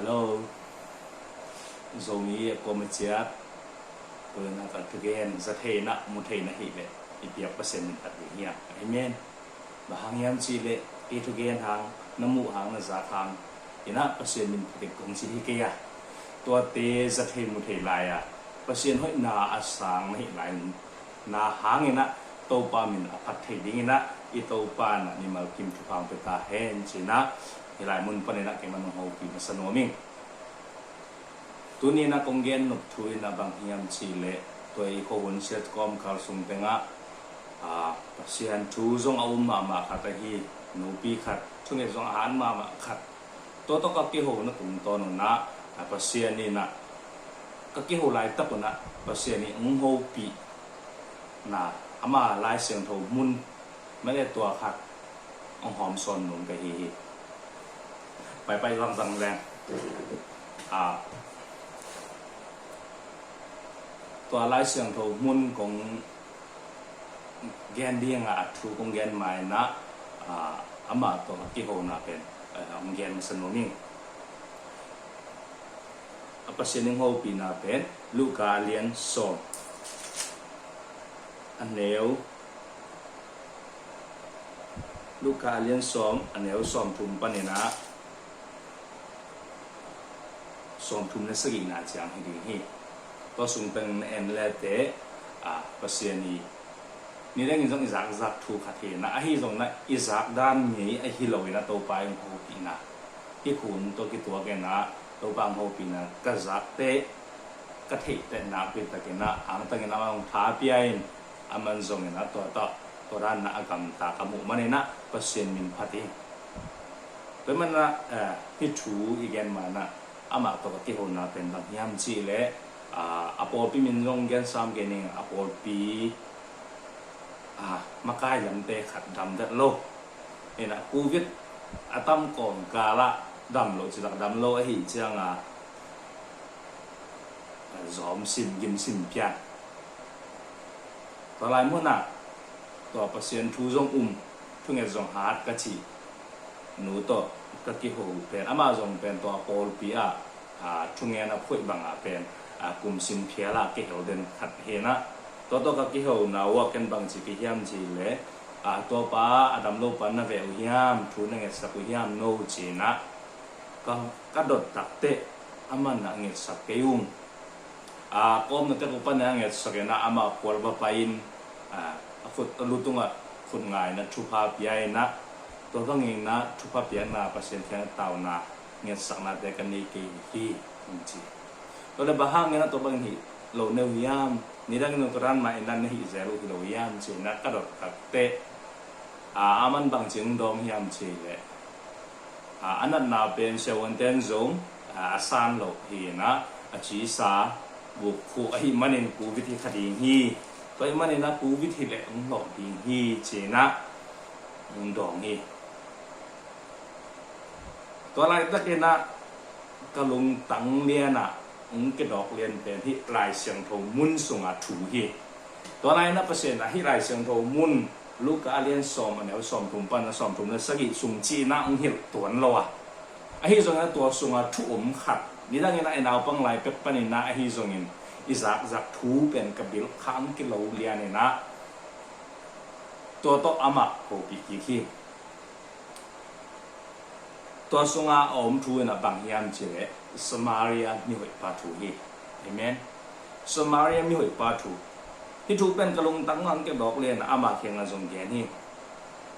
Hello, zomi ko meciat pernah katakan zathe na muthe na hile ipiak pasen min at hiya amen bahangyam chile itugen hang namu hang na za hang ina pasen min phatik kong si hikeya to te zathe muthe laya pasen hoi na asang na hilai na hangina to pa min aphat thei dingina ito pa na ni malkim thupang peta hen china hilai mun panena ke man ho pi masanoming tuni na konggen nok thui na bang hiam chile toi ko won set kom kal sum penga pasian thu zong au ma khata hi no pi khat thunge zong han ma khat to ka ki ho na kum to no na pasian ni na ka ki ho lai tap na pasian ni ung ho pi na ama lai siang tho mun ma le tua khat ong hom son nung ka hiไปลองแรงตัวลายเสียงโทมุนของแกนเดียงทูของแกนไม้นะอามาตัวที่โหน่าเป็นของแกนสนุนิ่งปัจจัยหนึ่งโหปีน่าเป็นลูกาเลียนโซอันเนวลูกาเลียนโซมอันเนวโซมทุ่มปนินะส่งทุนในสกินาจางให้ดีให้ก็ส่งเป็นเอ็นเลเตปัสยานีนี่ได้ยินจากอิสระถูกขัดเหนะไอ้ที่ตรงนั้นอิสระด้านนี้ไอ้ที่เราเนี่ยตัวไปของโฮปีนะที่คุณตัวกี่ตัวกันนะตัวไปของโฮปีนะก็จักเตะก็เทแต่นับเป็นตะกันนะอ่างตะกันนะมันท้าเปียนอามันส่งเนี่ยนะตัวด้านนะกำตากำหมูมันเนี่ยนะปัสยานินพัดเองเป็นมันนะที่ถูอีกแกนมานะอามาตัวที่หัวหน้าเป็นแบบยามจีเล่อพอปีมินลงกันซ้ำกันเองอพอปีมาใกล้ยำเตะขัดดำเด็ดโลนี่นะกูวิทอาตั้มก่อนกาละดำโลจิตดำโลไอ้เจ้าจอมสินยิมสินเปียตัวลายมั่วน่ะตัวเปอร์เซ็นต์ทูจงทุกอย่างจงฮาร์ดกะชีหนูตัวก็กี่หูเป็นอามาจงเป็นตัวโอลปีช่วงนี้นะพูดบางเป็นกลุ่มสินเพียละกี่หูเดินขัดเห็นนะตัวก็กี่หูนะว่ากันบางสิ่งที่ยามจีเลยตัวป้าดำโลปันนะเวลยามทุนเงี้ยสักยามโนจีนะก็กระโดดตักเตะอามันนะเงี้ยสักเกยุงก็มันจะรูปนะเงี้ยสักนะอามาควรบไปอินฟุตลุตุงคนง่ายนะชุภาพใหญ่นะตัวก็เองนะทุกภาพยนตร์นะเปอร์เซ็นต์ที่เต่านะเงี้ยสักนาแต่กันนี้กี่ที่จริงๆตัวเด็กบ้าเงี้ยนะตัวบางทีเราเนื้อยามนี่ดังนั้นตัวร้านมาเอ็นนั่นนี่เจลูที่เรายามเจนักกระโดดตักเตะอามันบางจึงดมยามเจเลยอันนั้นน่าเป็นเชวันเตนซงสานโลหีนะจีสาบุกคู่ไอ้มันเองกูวิธีคดีฮีตัวไอ้มันเองนะกูวิธีเล่นหลอกดีฮีเจนะมุนดองฮีตัวอะไรตะเกียนะกระลุงตังเลียนะกระดอกเลียนเป็นที่ลายเสียงโทมุนส่งถูฮีตัวอะไรนะเปอร์เซ็นต์ที่ลายเสียงโทมุนลูกอาเลียนสอมอันเดียวสอมถุงปันสอมถุงนั้นสกิส่งจีน่าเหี่ยวตัวนั้นละไอ้ที่ส่งนั้นตัวส่งถุงขัดนี่ตั้งยังไงนาวปังลายเป็ดปันนี่นะไอ้ที่ส่งนั้นอิสักถูเป็นกระบิลข้างกิโลเลียนนี่นะตัวโตอามาโหปีกี่ขี้ตัวสงอาอมทูนะบางยามเจเลสมาเรียมีหอยปาทูฮีเห็นไหมสมาเรียมีหอยปาทูที่ถูกเป็นกระลงตั้งงังเก็บดอกเลียนอามาเคียงกันสงแกนี่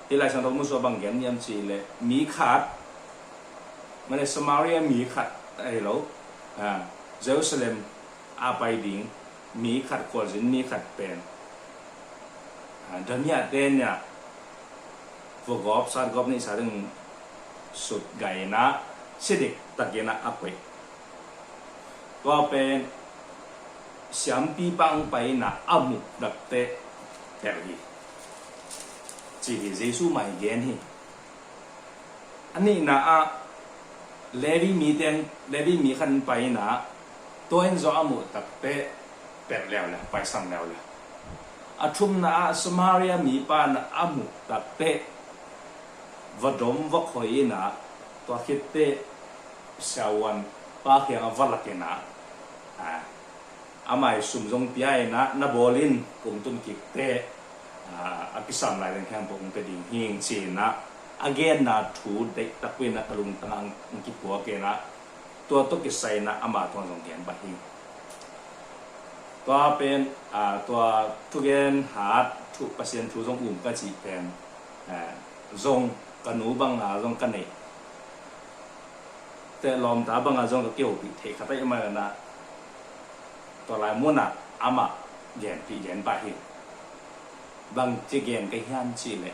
ที่ไรสังทมุสบางแกนยามเจเลมีขาดมันเลยสมาเรียมีขาดไอ้เราเยรูซาเล็มอาไปดิ่งมีขาดกอจินมีขาดเป็นเดี๋ยวนี้เต้นเนี่ยพวกกอบสารกอบนี่สารถึงสุดไก่นะสิเด็กตะเกียนะอักเวก็เป็นเสียงปีปังไปนะอามุดักเตะแถวนี้จีที่เยซูไม่เย็นที่อันนี้นะเลวีมีเต้นเลวีมีขันไปนะตัวเองจะอามุดักเตะแปดแล้วแหละไปสั่งแล้วแหละทุ่มนะสมาเรียมีปานอามุตักเตะวัดดมวัดคอยนะตัวคิดเตะ sawan pa khiang avalakena amai sumjong piai na bolin kum tun ki te akisam lai den khang pong te ding hing china again na thu de takwin na kalung tangang ki po ke na to ki sai na ama thong jong gen ba hi to pen to tu gen hat thu pasien thu jong ka chi pen zong kanu bang zong kan nei te lom ta bang zong ka keu pi the khatai ma na to lai mo na ama gen pi gen ba hi bang chi gen cái hian chi le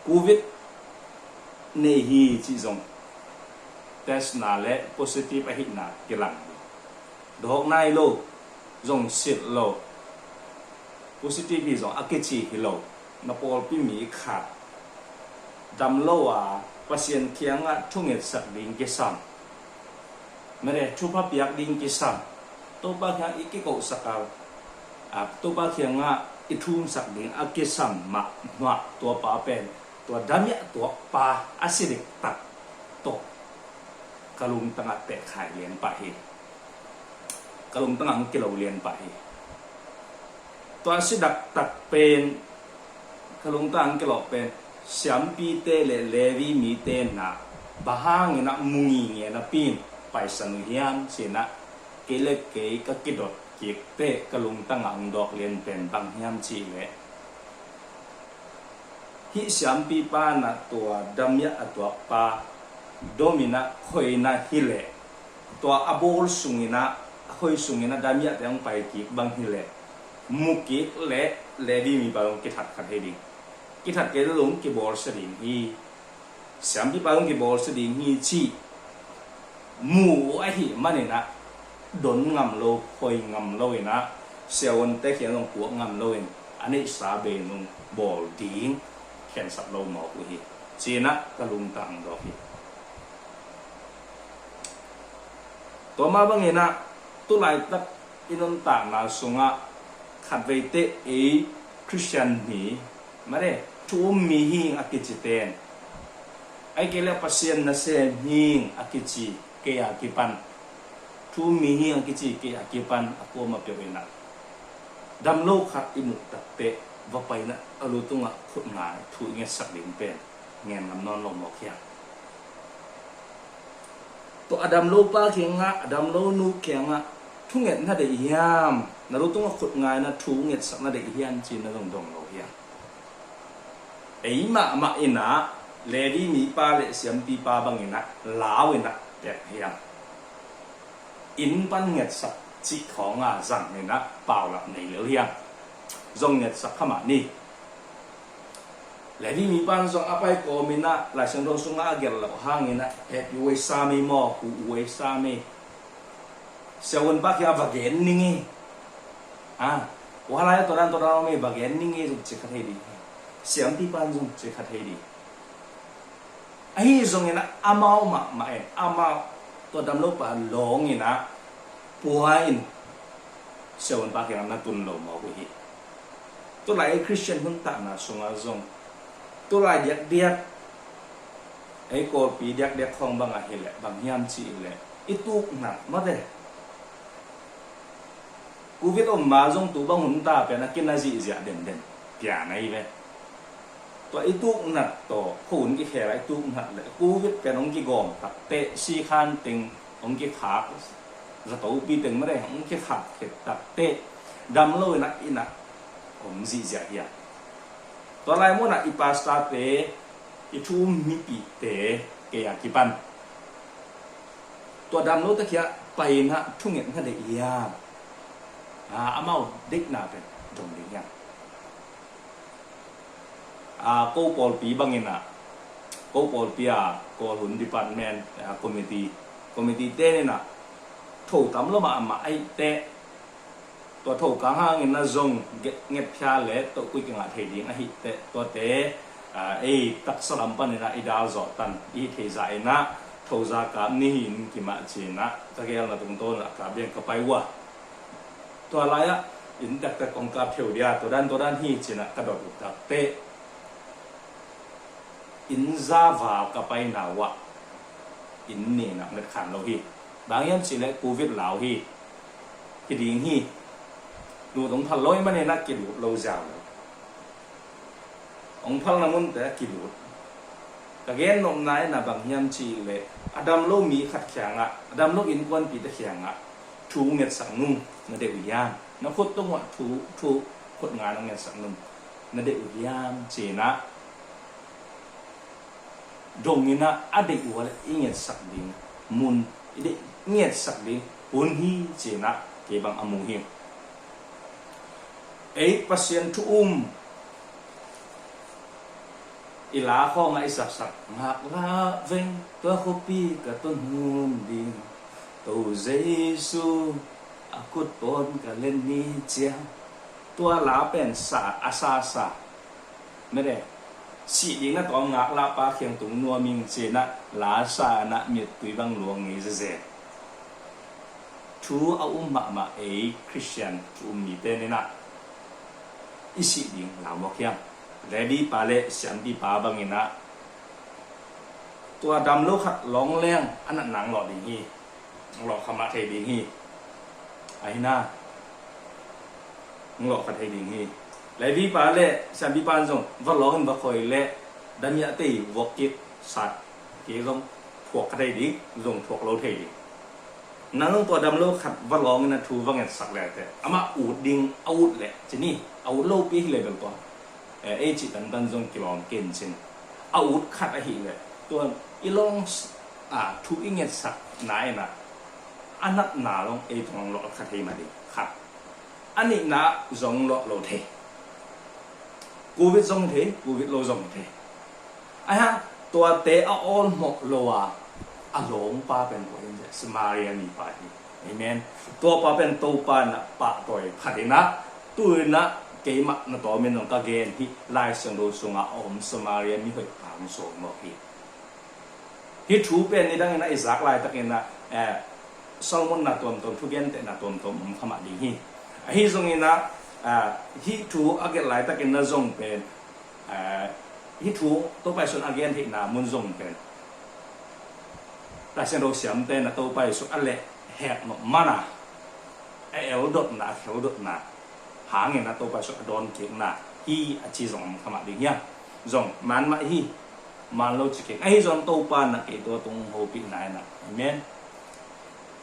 covid nei hi chi zong test na le positive a hi na ki lang dok nai lo zong sit lo positive hi zong akechi hi lo na pol pi mi kha dam lo pasien thiang thunget sak ding ke sam mere thu pa piak ding ke sam to ba kha ikiko sakal to ba khiang ithum sak ding ake sam ma to pa pen to damya to pa asidik tak to kalung tanga te khai lien pa hi kalung tanga kilo lien pa hi to asidak tak pen kalung tang kilo pen siam pi te le levi mi te na bahang na mungi nge na pin pai sanu hiam sina kele ke ka kidot ki te kalung tanga ang dok lien pen bang hiam chi le hi siam pi pa na to damya atwa pa domina khoi na hile to abol sungina khoi sungina damya tang pai ki bang hile muki le levi mi balong ki that khat hedi ki that ke lung ki bol seding hi siam pi pa lung ki bol seding hi chi mu a hi manina don ngam lo khoi ngam lo ina sewon te khian long ku ngam lo in ani sa be nung bol ding khen sap lo mo ku hi china kalung tang do hi to ma bangena tu lai tak inon ta na sunga khat ve te e christian ni mare tu mi hi akichiten ai kele pasien na se hing akichi ke akipan tu mi hi akichi ke akipan ako ma pewena dam lo khat imuk tak te va pai na alu tunga khut nga thu nge sak ding pen ngen nam non lo mo khia to adam lo pa khenga adam lo nu khenga thu nget na de yam na lo tunga khut nga na thu nget sak na de hian chin na dong dong lo hia ei ma ina levi mi pa le siam pi pa bangina lawina te hiam in pan nget sak chi khonga zang ne na pau la nei lo hiam zong nget sak khama ni levi mi pan zong apai ko mina la sang dong sunga agel lo hangina et yu we sa mi mo hu we sa mi sewon ba kya bagen ningi wala to dan me bagen ningi zu chi kha di siam pi pan zong chi kha di ai zong ina amao ma en amao to dam lo pa long ina puain sewon ba kya na tun lo mo ku hi to lai christian hun ta na sunga zong to lai diak ai ko pi diak khong bang a hele bang hiam chi le itu na ma de covid om ma zong tu bang hun ta pe na kin na ji ja den pya nai ve to itu na to khun ki khe lai tu na le covid pe nong ki gom tak te si khan ting ong ki kha za to pi teng ma de ong ki kha khet tak te dam lo na ina om ji ja ya to lai mo na ipasta te itu mi pi te ke ya ki pan to dam lo ta kya pai na thu nget na de ya amao dik na pe dong ding ya ko pol pi bangina ko pol pia ko hun department committee te ne na tho tam lo ma ai te to tho ka hang na zong nget phya le to kui ka the ding a hi te to te tak salam pan na idal zo tan I the za na tho za ka ni hin ki ma chi na ta gel na tung to na ka bien ka pai wa to la ya in dak ta kong ka pheu dia to dan hi chi na ka do ta te in za va ka pai na wa in nè nè ngật khăn lâu hi bang yam chỉ lệ covid lão hi cái điên hi đủ tổng thằng lối mà nè nát cái lâu giàu ông phăng là muốn để cái đủ cái gen nôm nái là bang yam chỉ lệ Adam lo mi khát khang à Adam lo in quan bị khát khang à thu ngật sang nung nó đều yam nó phốt tung ạ thu phốt ngàn nó ngật sang nung nó đều yam chỉ na dong ina adik wala inget sakding mun ide inget sakding hun hi chena ke bang amu hi ei pasien tu ila kho ngai sak sak ngak la veng ka khopi ka ton hum ding to jesu akut pon ka len ni chia tua la pen sa asa sa mere si ding na to ngak la pa khiang tung nuo ming che na la sa na miet tui bang luang ngi ze thu a ma e christian mi te ne na isi ding la mo khiang ready pa le siam bi pa bang ina tua dam lo khat long leng an nang lo ding hi lo khama thei ding hi ai na lo khat thei ding hi lại vi pa lệ xem vi pan dùng vật ló hình vật khởi lệ đan nhã tỷ vọc kịp sạt cái dùng thuộc cái đây đi dùng thuộc lâu thầy đi nắngตัวดำโลขัดvật ló người ta thu văng ngặt sạc lệ thế ama út đinh út lệ chỉ ní út lâu pi lệ bên toàn ấy chỉ tận tận dùng kiểu kiên chân útขัดấy lệตัวอีลองthu ý ngặt sạc nãy na anh nát nà long ấy thằng lọขัดthầy mà điขัดanh ấy na dùng lọ lâu thầy Covid giống thế, Covid lâu giống thế. Ai ha, tua tế a on một lô à lông pa bên của anh vậy, Samaria ni pa đi, amen. Tua pa bên tàu pa na pa toy, phải na, tuổi na cái mặt na to men nông cái gen hi, lai sang đồ sung om Samaria mi hơi phẳng số một hi. Hi chú bên ni đang na Isaac lai ta cái na, Solomon na tuam thu gen te na tuam kham đi hi. Hi giống na hi thu again lại ta cái nó dùng pen hi thu tôi phải xuân again thì là muốn dùng pen ta sẽ đâu xiêm tên là tôi phải xuân ăn lệ hẹp nó mana eo đột na hàng ngày là tôi phải xuân đòn kiện là hi chỉ dùng tham đi nhá dùng man mà hi man lâu chỉ kiện ai dùng tôi pan là cái tôi tung hồ bị này là amen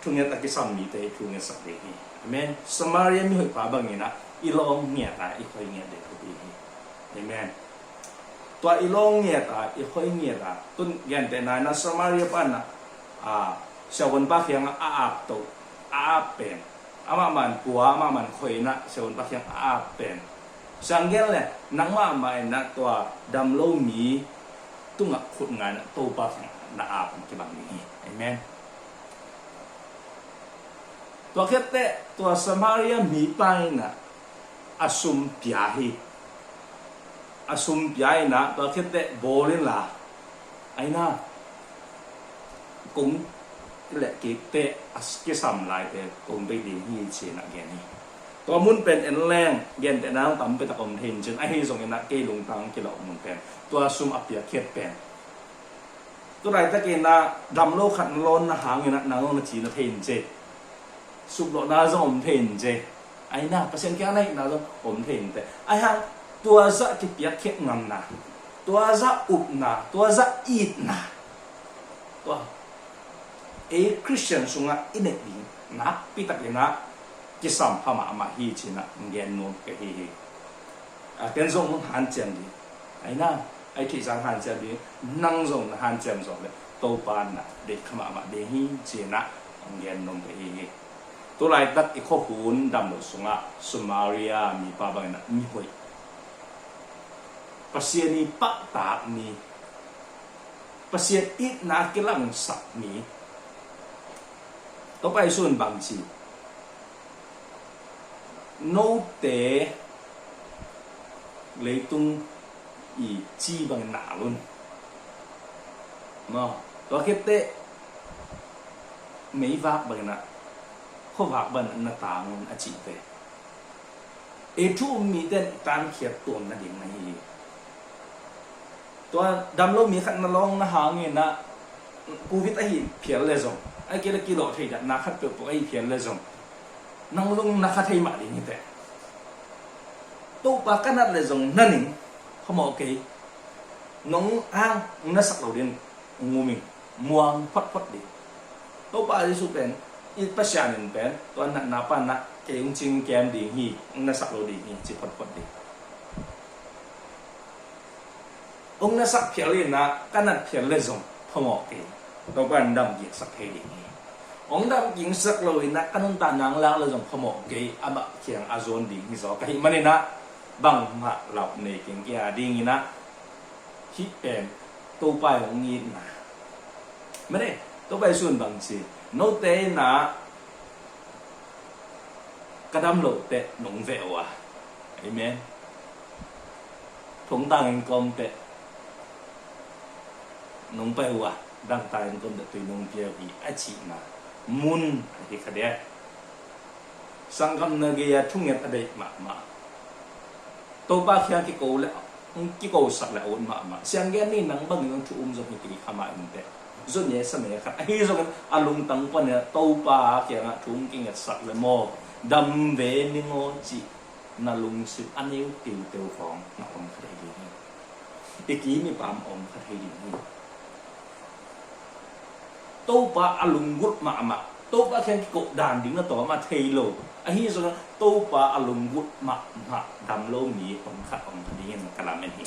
thu nghe ta cái sầm mi tê thu nghe sập đi amen Samaria mi hơi phá bằng gì nè ilong nghe ta ikhoi nghe để có bị amen tua ilong nghe ta ikhoi nghe ta tun gen te na na Samaria pan na sawon pa khiang ap to pen ama man puwa ama man khoi na sawon pa khiang pen sang gen le nang ma mai na tua dam lo mi tunga khut ngai na to pa na ap ki bang ni amen tua khete tua Samaria mi pai na asum piahi na to khete bolin la aina cũng lệ cái tệ cái sầm lại tệ cũng bị đi hi chỉ là cái nàyตัวมุนเป็นเอ็นแรงเย็นแต่น้ำต่ำไปตะอมเทนจนไอ้ที่ส่งเงินนักเกลุงตังกิโลมุนเป็นตัวซุ่มอับเปียเขียดเป็นตัวไหนตะเกียนนะดำโลขันร้อนนะหางเงินนักนางนาทีนะเทนเจสุบโลนาจะอมเทนเจไอ้น่ะเปอร์เซ็นต์แค่ไหนนาจะอมเทนแต่ไอ้ฮะตัวจะกิเปียเขียดงำนะตัวจะอุบนะตัวจะอีดนะตัวคริสเตียนสุงะอินเด็กดีนะปีตะเกียนนะที่สัมภาระมาฮีชินะเงินนู้นก็ฮีเป็นส่งหันเจมดีไอ้น่ะไอ้ที่สังหันเจมดีนั่งส่งหันเจมส่งเลยโตปานน่ะเด็กขมามาเดฮีชินะเงินนู้นก็ฮีตัวไรตัดอีกข้อหูนดำหมดสุงะสมาเรียมีปาบังน่ะมีหวยภาษานี้ปักตากมีภาษาอีกนักกีฬาสักมีต่อไปส่วนบางทีโนเตเลยตุงอีจีบังหนาลุนมาตัวเก็บเตะไม่วักบังนะเขาวักบังนาตางอาจีเตะทุมีเต้นการเขียนตัวนั่นเองนะฮีตัวดำโลมีขันนลองนะหางเงินนะ covid ai phial le zong ai ke le kilo thei da na khat pe po ai phial le zong nang lung na khat thei ma ding te to pa kanat le zong naning khomo ke nong ang na sak lo din ngumi muang phat phat di to pa di su pen i pa sianin pen to na pa na ke ung ching kem ding hi na sak lo ding hi chi phat phat di ông na sak phial le na kanat phial le zong khomo ke to pa ndam gi sak thei ding hi ông đam ging sak lo na kanun ta nang lang le zong khomo ke ama khiang azon ding hi zo ka hi manina bang ma lau ne king kia ding ina hi pen to pa ong ni na mane to pa sun bang si no te na kadam lo te nong ve wa amen thong tang en kom te nong pa wa dang ta en kom de tu nong pia bi a chi na mun hi khade sangam na ge ya thunget ade ma to ba khian ki ko le ki ko sak la on ma siang gen ni nang bang yung thu zo ki khama in te zo ne sa me khat hi zo kan alung tang pa ne to ba kia nga thung ki ngat sak le mo dam ve ni ngo chi na lung sit aniu tiu teu phong na om khai di ni ki mi pam om khai di ni to ba alung gut ma to ba khian ki ko dan ding na to ma thei lo a hi zo to pa alung gut ma dam lo mi om kha om ding en kala men hi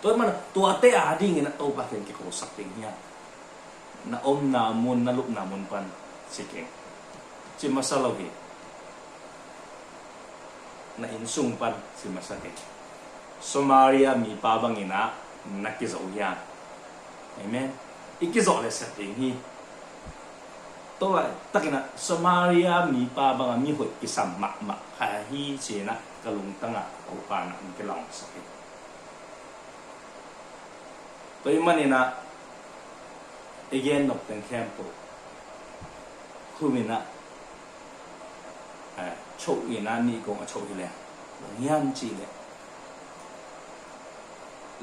to man to ate a ding na to pa ken ki ko sak ting nya na om na mun na lup na mun pan sikeng chi masalo hi na in sung pan si masake Somalia mi pa bangina nakizo ya amen ikizo le setting hi to takina Somalia mi pa banga mi hoi ki sam ma ha hi chena kalung tanga o pa na ke long sa to imanina again nok ten campo kumina chou ina ni gong a chou le ngiam chi le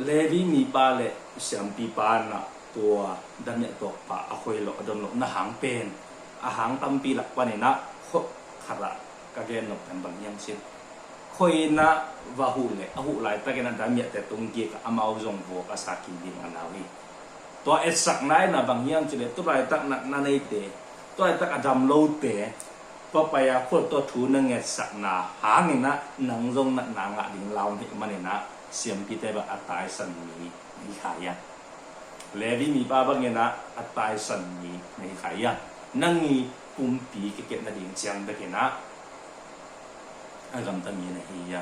levi mi pa le siam pi pa na tua dan ne to pa a khoi lo adon lo na hang pen a hang tam pi lak pa ni na kho khara ka gen nok tan bang yang sin khoi na wa hu le a hu lai ta gen dan me te tung gi ka amao zong bo ka sa ki ding anawi to et sak nai na bang yang chi le to lai tak na nei te to ai tak adam lo te pa pa ya kho to thu na nge sak na hang na nang zong na na nga ding law ni ma ni na siam pi te ba atai san ni ni khaya levi mi pa bang na atai san ni ni khaya nangi kumpi ke ke na ding chiang da ke na agam ta mi na hi ya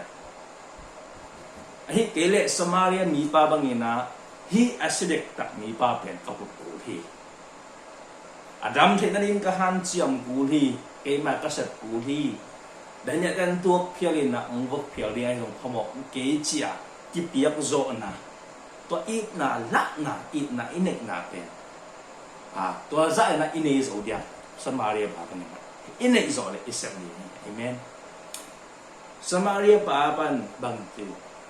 hi kele Somalia mi pa bang na hi asidek tak mi pa pen ka pu hi adam the na din ka han chiam ku hi ke ma ka sat ku hi dan ya kan tuok phialin na ong vok phial dia hong khomo ke chia ki piak zo na to it na la na it na inek na pen to za na ine zo dia Somalia pa bang na ine zo le isem ni amen Somalia pa ban bang ti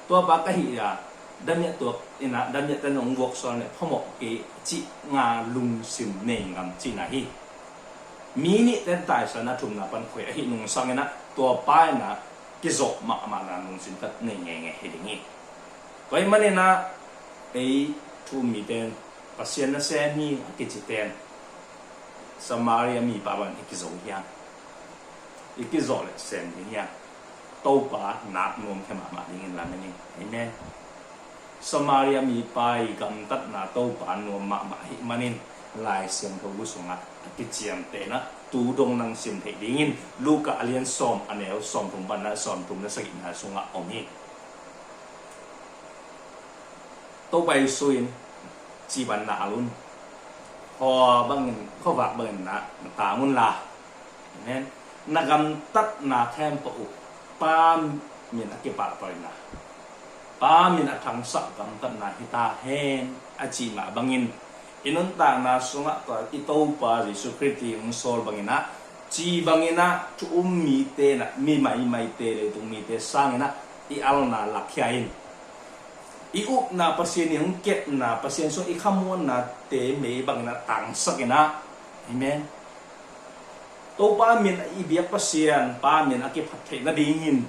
to pa ka hi ya dan ya to ina dan ya tan ong vok so ne khomo ke chi nga lung sim ne ngam chi na hi mi ni ten tai sa na thum na pan khoi hi nung sang na to pa na ki zo ma na nung sim tat ne nge he ding ni koi mane na ei thu mi ten pasien na se ni ki chi ten Somalia mi pa ban ki zo ya ki zo le sen ni ya to pa na nom ke ma ding la ni amen Somalia mi pai gam tat na to pa nom ma hi manin lai siam tho bu sunga ki chiam te na tu dong nang sim the dingin luka alian som anel som thum ban na som thum na sagi na sunga omi to bai suin chi ban na alun ho bang kho wa ben na ta mun la amen na gam tat na them po pa min ki pa pa na pa min athang sa gam tat na hita hen achi ma bangin inun ta na sunga to ito pa Jesu Christi ung sol bangina chi bangina tu mi te na mi mai te le tu mi te sangina i al na lakyain iu na pasien yang ket na pasien so ikamuan na te me bang na tang sakina amen to pa min ibiak pasien pa min aki phathai na dingin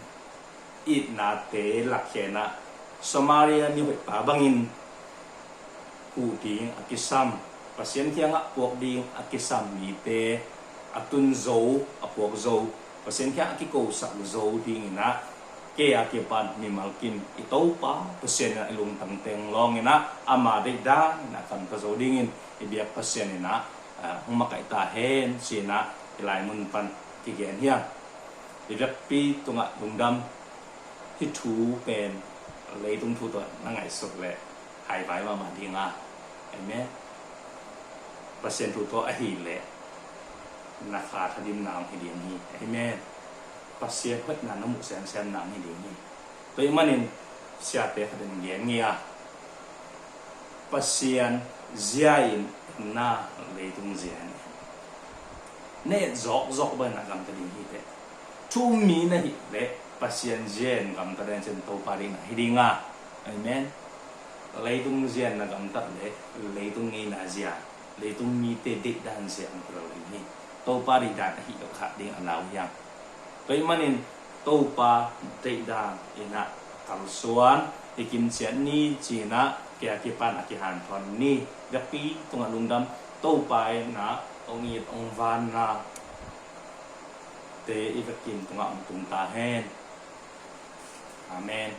it na te lakhena Samaria ni hoi pa bangin ku ding akisam pasien thianga pok ding akisam mi te atun zo apok zo pasien kya akiko sa zo ding na ke akipan mi malkin ito pa pasien na ilung tangteng long ina ama de da na kan ka zo dingin ibiak pasien ina humakaita hen sina ilai mun pan kigen hiang ibiak pi tunga lungdam hi thu pen lấy tung thu tuần nó ngày sụt lệ hai vài mà đi nga em nhé pasien thu to ahi lệ na khá thay dim nam hi điểm hi em nhé pasien hết là nó một sen nam hi điểm hi tôi mà nên xia te thay dim nghe nghe pasien ziain na lấy tung zian nè dọc bên là làm cái gì hi thế chu mi na hi lệ pasien jen gam ta den chen to pari na hidinga amen leitung jen na gam ta le leitung ngi na zia leitung mi te de dan se ang pro ni to pari da hi do kha ding alaw yang toi manin to pa te da ina kal suan ikin chen ni china kya ki pan aki han thon ni gapi tunga lungdam to pai na ongit ong van na te ivakin tunga tung ta hen Amen.